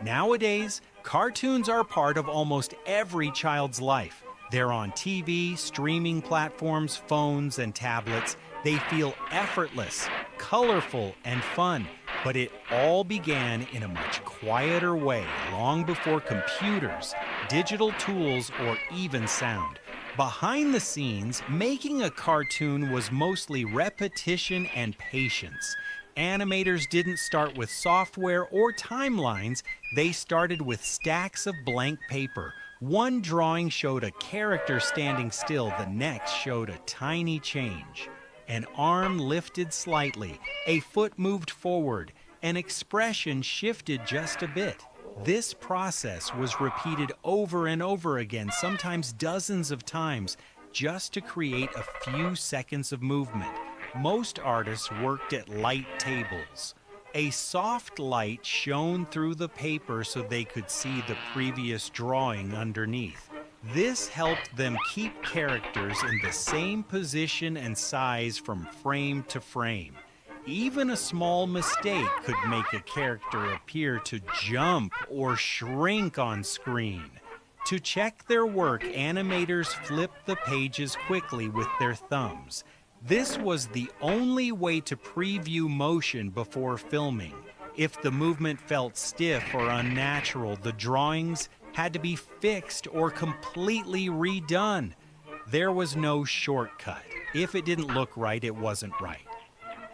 Nowadays, cartoons are part of almost every child's life. They're on TV, streaming platforms, phones, and tablets. They feel effortless, colorful, and fun. But it all began in a much quieter way long before computers, digital tools, or even sound. Behind the scenes, making a cartoon was mostly repetition and patience. Animators didn't start with software or timelines. They started with stacks of blank paper. One drawing showed a character standing still, the next showed a tiny change. An arm lifted slightly, a foot moved forward, an expression shifted just a bit. This process was repeated over and over again, sometimes dozens of times, just to create a few seconds of movement. Most artists worked at light tables. A soft light shone through the paper so they could see the previous drawing underneath. This helped them keep characters in the same position and size from frame to frame. Even a small mistake could make a character appear to jump or shrink on screen. To check their work, animators flipped the pages quickly with their thumbs. This was the only way to preview motion before filming. If the movement felt stiff or unnatural, the drawings had to be fixed or completely redone. There was no shortcut. If it didn't look right, it wasn't right.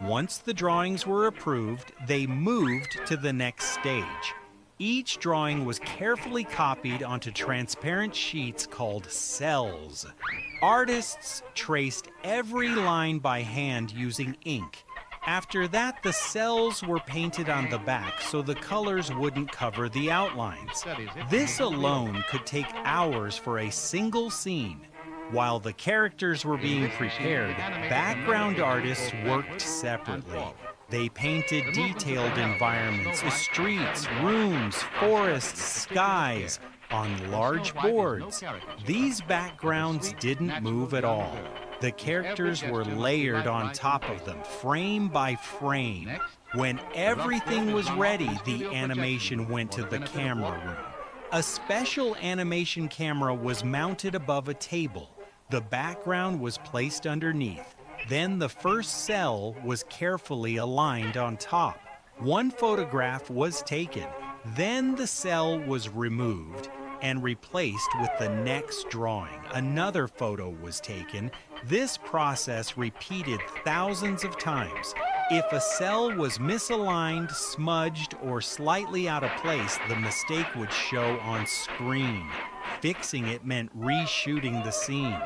Once the drawings were approved, they moved to the next stage. Each drawing was carefully copied onto transparent sheets called cels. Artists traced every line by hand using ink. After that, the cels were painted on the back so the colors wouldn't cover the outlines. This alone could take hours for a single scene. While the characters were being prepared, background artists worked separately. They painted detailed environments, streets, rooms, forests, skies, on large boards. These backgrounds didn't move at all. The characters were layered on top of them, frame by frame. When everything was ready, the animation went to the camera room. A special animation camera was mounted above a table. The background was placed underneath. Then the first cel was carefully aligned on top. One photograph was taken. Then the cel was removed and replaced with the next drawing. Another photo was taken. This process repeated thousands of times. If a cel was misaligned, smudged, or slightly out of place, the mistake would show on screen. Fixing it meant reshooting the scene.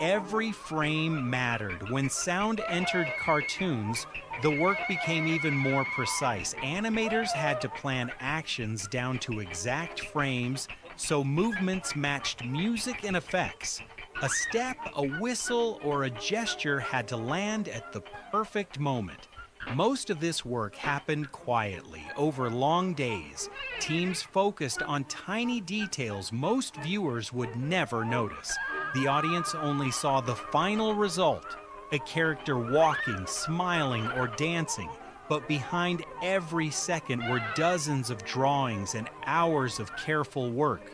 Every frame mattered. When sound entered cartoons, the work became even more precise. Animators had to plan actions down to exact frames so movements matched music and effects. A step, a whistle, or a gesture had to land at the perfect moment. Most of this work happened quietly over long days. Teams focused on tiny details most viewers would never notice. The audience only saw the final result, a character walking, smiling, or dancing. But behind every second were dozens of drawings and hours of careful work.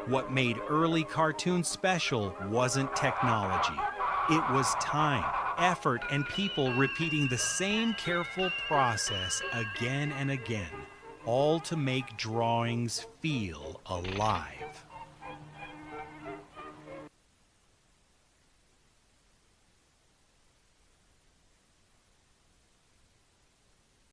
What made early cartoons special wasn't technology. It was time, effort, and people repeating the same careful process again and again, all to make drawings feel alive.